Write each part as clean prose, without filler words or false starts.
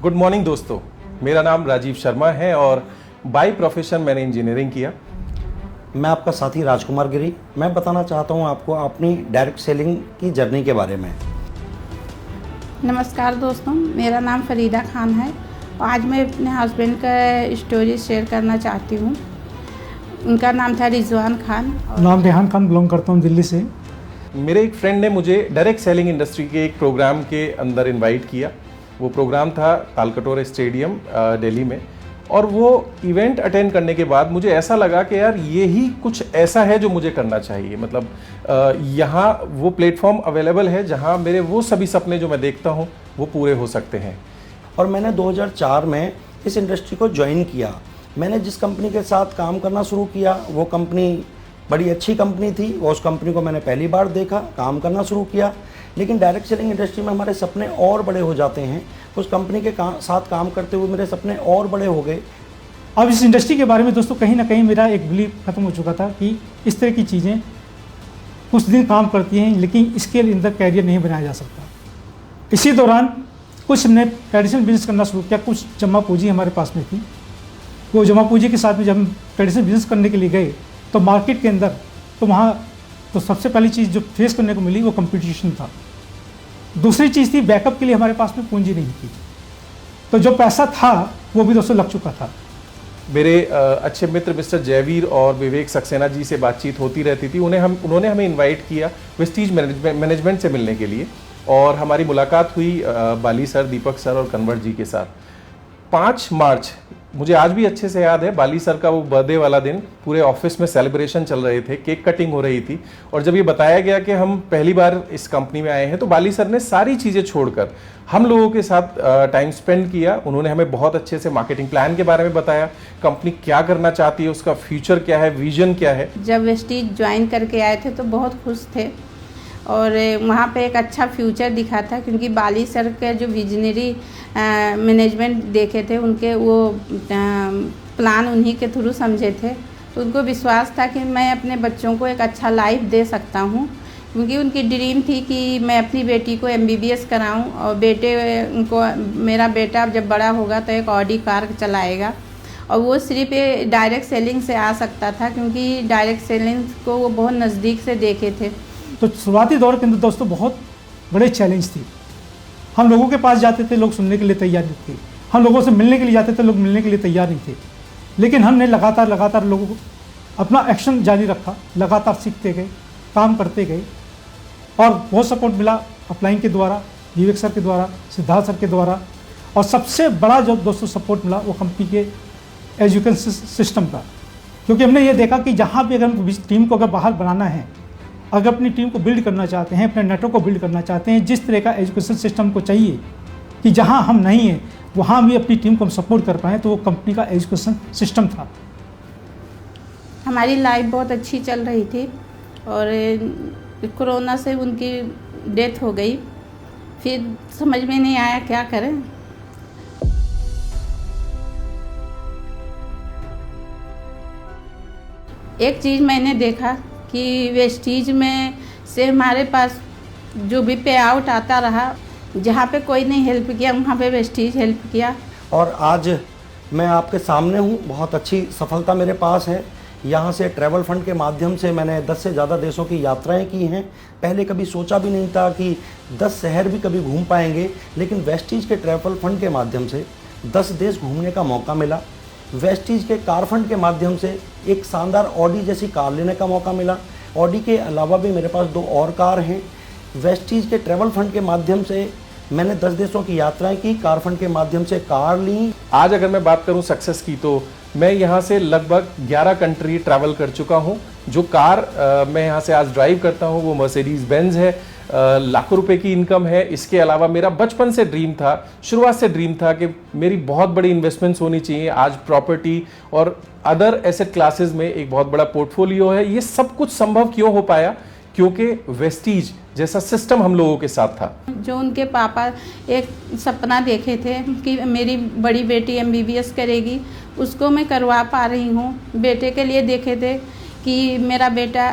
Good morning दोस्तों, मेरा नाम राजीव शर्मा है और बाय प्रोफेशन मैंने इंजीनियरिंग किया। मैं आपका साथी राजकुमार गिरी। मैं बताना चाहता हूं आपको अपनी डायरेक्ट सेलिंग की जर्नी के बारे में। नमस्कार दोस्तों, मेरा नाम फरीदा खान है और आज मैं अपने हस्बैंड का स्टोरी शेयर करना चाहती हूँ। उनका नाम था रिजवान खान। नाम रेहान खान, बिलोंग करता हूँ दिल्ली से। मेरे एक फ्रेंड ने मुझे डायरेक्ट सेलिंग इंडस्ट्री के एक प्रोग्राम के अंदर इनवाइट किया। वो प्रोग्राम था तालकटोरा स्टेडियम दिल्ली में, और वो इवेंट अटेंड करने के बाद मुझे ऐसा लगा कि यार ये ही कुछ ऐसा है जो मुझे करना चाहिए। मतलब यहाँ वो प्लेटफॉर्म अवेलेबल है जहाँ मेरे वो सभी सपने जो मैं देखता हूँ वो पूरे हो सकते हैं। और मैंने 2004 में इस इंडस्ट्री को ज्वाइन किया। मैंने जिस कंपनी के साथ काम करना शुरू किया वो कंपनी बड़ी अच्छी कंपनी थी। वो उस कंपनी को मैंने पहली बार देखा, काम करना शुरू किया। लेकिन डायरेक्ट सेलिंग इंडस्ट्री में हमारे सपने और बड़े हो जाते हैं। उस कंपनी के साथ काम करते हुए मेरे सपने और बड़े हो गए। अब इस इंडस्ट्री के बारे में दोस्तों कहीं ना कहीं मेरा एक बिलीव खत्म हो चुका था कि इस तरह की चीज़ें कुछ दिन काम करती हैं लेकिन इसके अंदर कैरियर नहीं बनाया जा सकता। इसी दौरान कुछ हमने ट्रेडिशनल बिजनेस करना शुरू किया। कुछ जमा पूंजी हमारे पास में थी। वो जमा पूंजी के साथ में जब हम ट्रेडिशनल बिजनेस करने के लिए गए तो मार्केट के अंदर तो वहाँ तो सबसे पहली चीज़ जो फेस करने को मिली वो कंपटीशन था। दूसरी चीज़ थी बैकअप के लिए हमारे पास में पूंजी नहीं थी। तो जो पैसा था वो भी दोस्तों लग चुका था। मेरे अच्छे मित्र मिस्टर जयवीर और विवेक सक्सेना जी से बातचीत होती रहती थी। उन्होंने हमें इनवाइट किया वेस्टीज मैनेजमेंट से मिलने के लिए, और हमारी मुलाकात हुई बाली सर, दीपक सर और कन्वर जी के साथ। 5 मार्च मुझे आज भी अच्छे से याद है। बाली सर का वो बर्थडे वाला दिन, पूरे ऑफिस में सेलिब्रेशन चल रहे थे, केक कटिंग हो रही थी, और जब ये बताया गया कि हम पहली बार इस कंपनी में आए हैं तो बाली सर ने सारी चीज़ें छोड़कर हम लोगों के साथ टाइम स्पेंड किया। उन्होंने हमें बहुत अच्छे से मार्केटिंग प्लान के बारे में बताया, कंपनी क्या करना चाहती है, उसका फ्यूचर क्या है, विजन क्या है। जब वेस्टीज ज्वाइन करके आए थे तो बहुत खुश थे और वहाँ पे एक अच्छा फ्यूचर दिखा था, क्योंकि बाली सर के जो विजनरी मैनेजमेंट देखे थे, उनके वो प्लान उन्हीं के थ्रू समझे थे। तो उनको विश्वास था कि मैं अपने बच्चों को एक अच्छा लाइफ दे सकता हूँ, क्योंकि उनकी ड्रीम थी कि मैं अपनी बेटी को MBBS कराऊं और मेरा बेटा जब बड़ा होगा तो एक ऑडी कार चलाएगा। और वो सिर्फ डायरेक्ट सेलिंग से आ सकता था, क्योंकि डायरेक्ट सेलिंग को वो बहुत नज़दीक से देखे थे। तो शुरुआती दौर के अंदर दोस्तों बहुत बड़े चैलेंज थी। हम लोगों के पास जाते थे, लोग सुनने के लिए तैयार नहीं थे। हम लोगों से मिलने के लिए जाते थे, लोग मिलने के लिए तैयार नहीं थे। लेकिन हमने लगातार लोगों को अपना एक्शन जारी रखा, लगातार सीखते गए, काम करते गए, और बहुत सपोर्ट मिला अपलाइन के द्वारा, विवेक सर के द्वारा, सिद्धार्थ सर के द्वारा। और सबसे बड़ा जो दोस्तों सपोर्ट मिला वो कंपनी के एजुकेशन सिस्टम का, क्योंकि हमने ये देखा कि जहाँ भी अगर हम टीम को अगर बाहर बनाना है, अगर अपनी टीम को बिल्ड करना चाहते हैं, अपने नेटवर्क को बिल्ड करना चाहते हैं, जिस तरह का एजुकेशन सिस्टम को चाहिए कि जहां हम नहीं हैं वहां भी अपनी टीम को हम सपोर्ट कर पाएँ, तो वो कंपनी का एजुकेशन सिस्टम था। हमारी लाइफ बहुत अच्छी चल रही थी और कोरोना से उनकी डेथ हो गई। फिर समझ में नहीं आया क्या करें। एक चीज़ मैंने देखा कि वेस्टीज में से हमारे पास जो भी पे आउट आता रहा, जहाँ पे कोई नहीं हेल्प किया वहाँ पे वेस्टीज हेल्प किया। और आज मैं आपके सामने हूँ। बहुत अच्छी सफलता मेरे पास है। यहाँ से ट्रैवल फंड के माध्यम से मैंने 10 से ज़्यादा देशों की यात्राएं की हैं। पहले कभी सोचा भी नहीं था कि 10 शहर भी कभी घूम पाएंगे, लेकिन वेस्टीज के ट्रैवल फंड के माध्यम से 10 देश घूमने का मौका मिला। वेस्टीज के कार फंड के माध्यम से एक शानदार ऑडी जैसी कार लेने का मौका मिला। ऑडी के अलावा भी मेरे पास 2 और कार हैं। वेस्टीज के ट्रैवल फंड के माध्यम से मैंने 10 देशों की यात्राएं की, कार फंड के माध्यम से कार ली। आज अगर मैं बात करूं सक्सेस की, तो मैं यहाँ से लगभग 11 कंट्री ट्रैवल कर चुका हूँ। जो कार मैं यहाँ से आज ड्राइव करता हूँ वो मर्सिडीज बेंज है। लाखों रुपए की इनकम है। इसके अलावा मेरा बचपन से ड्रीम था, शुरुआत से ड्रीम था कि मेरी बहुत बड़ी इन्वेस्टमेंट्स होनी चाहिए। आज प्रॉपर्टी और अदर एसेट क्लासेस में एक बहुत बड़ा पोर्टफोलियो है। ये सब कुछ संभव क्यों हो पाया? क्योंकि वेस्टीज जैसा सिस्टम हम लोगों के साथ था। जो उनके पापा एक सपना देखे थे कि मेरी बड़ी बेटी MBBS करेगी, उसको मैं करवा पा रही हूँ। बेटे के लिए देखे थे कि मेरा बेटा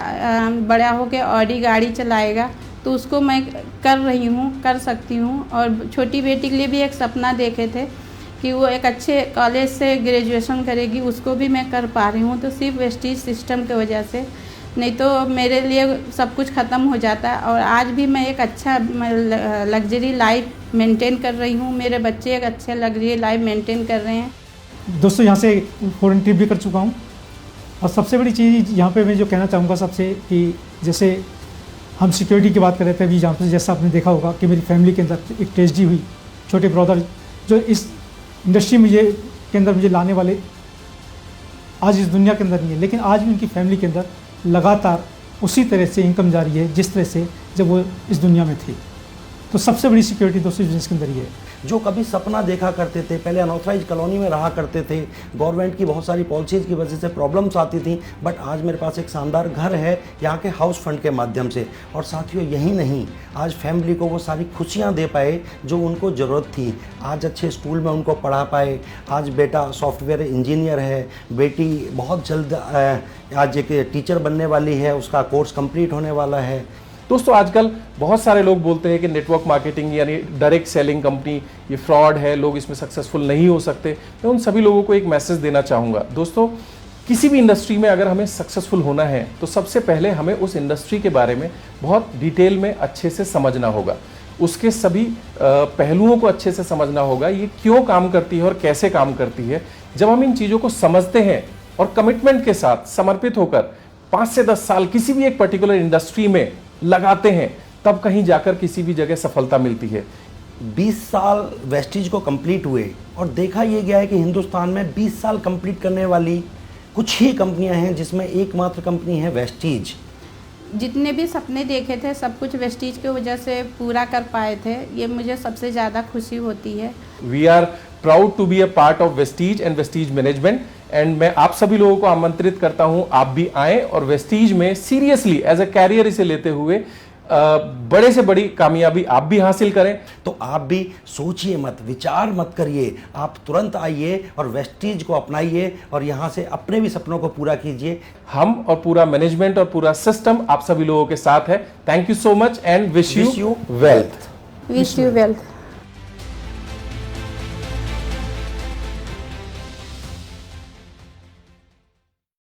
बड़ा होकर ऑडी गाड़ी चलाएगा, तो उसको मैं कर रही हूँ, कर सकती हूँ। और छोटी बेटी के लिए भी एक सपना देखे थे कि वो एक अच्छे कॉलेज से ग्रेजुएशन करेगी, उसको भी मैं कर पा रही हूँ। तो सिर्फ वेस्टीज सिस्टम की वजह से, नहीं तो मेरे लिए सब कुछ ख़त्म हो जाता। और आज भी मैं एक अच्छा लग्जरी लाइफ मेंटेन कर रही हूँ, मेरे बच्चे एक अच्छे लग्जरी लाइफ मेंटेन कर रहे हैं। दोस्तों यहाँ से फॉरेन ट्रिप भी कर चुका हूँ। और सबसे बड़ी चीज़ यहाँ पे मैं जो कहना चाहूँगा सबसे, कि जैसे हम सिक्योरिटी की बात कर रहे थे अभी, जहाँ पर जैसा आपने देखा होगा कि मेरी फैमिली के अंदर एक ट्रेजेडी हुई। छोटे ब्रदर जो इस इंडस्ट्री में के अंदर मुझे लाने वाले आज इस दुनिया के अंदर नहीं है, लेकिन आज भी उनकी फैमिली के अंदर लगातार उसी तरह से इनकम जारी है जिस तरह से जब वो इस दुनिया में थे। तो सबसे बड़ी सिक्योरिटी दोस्तों बिजनेस के अंदर ही है। जो कभी सपना देखा करते थे, पहले अनऑथराइज कॉलोनी में रहा करते थे, गवर्नमेंट की बहुत सारी पॉलिसीज़ की वजह से प्रॉब्लम्स आती थी, बट आज मेरे पास एक शानदार घर है यहाँ के हाउस फंड के माध्यम से। और साथियों यही नहीं, आज फैमिली को वो सारी खुशियाँ दे पाए जो उनको ज़रूरत थी। आज अच्छे स्कूल में उनको पढ़ा पाए। आज बेटा सॉफ्टवेयर इंजीनियर है, बेटी बहुत जल्द आज एक टीचर बनने वाली है, उसका कोर्स कंप्लीट होने वाला है। दोस्तों आजकल बहुत सारे लोग बोलते हैं कि नेटवर्क मार्केटिंग यानी डायरेक्ट सेलिंग कंपनी ये फ्रॉड है, लोग इसमें सक्सेसफुल नहीं हो सकते। मैं उन सभी लोगों को एक मैसेज देना चाहूँगा। दोस्तों किसी भी इंडस्ट्री में अगर हमें सक्सेसफुल होना है तो सबसे पहले हमें उस इंडस्ट्री के बारे में बहुत डिटेल में अच्छे से समझना होगा, उसके सभी पहलुओं को अच्छे से समझना होगा, ये क्यों काम करती है और कैसे काम करती है। जब हम इन चीज़ों को समझते हैं और कमिटमेंट के साथ समर्पित होकर 5 से 10 साल किसी भी एक पर्टिकुलर इंडस्ट्री में लगाते हैं, तब कहीं जाकर किसी भी जगह सफलता मिलती है। 20 साल वेस्टीज को कंप्लीट हुए और देखा यह गया है कि हिंदुस्तान में 20 साल कंप्लीट करने वाली कुछ ही कंपनियां हैं, जिसमें एकमात्र कंपनी है वेस्टीज। जितने भी सपने देखे थे सब कुछ वेस्टीज की वजह से पूरा कर पाए थे, ये मुझे सबसे ज़्यादा खुशी होती है। We are proud to be a part of Vestige and Vestige management. And मैं आप सभी लोगों को आमंत्रित करता हूं, आप भी आएं और वेस्टीज में सीरियसली एज अ कैरियर इसे लेते हुए बड़े से बड़ी कामयाबी आप भी हासिल करें। तो आप भी सोचिए मत, विचार मत करिए, आप तुरंत आइए और वेस्टीज को अपनाइए और यहाँ से अपने भी सपनों को पूरा कीजिए। हम और पूरा मैनेजमेंट और पूरा सिस्टम आप सभी लोगों के साथ है। Thank you so much and wish you wealth. Wish you wealth.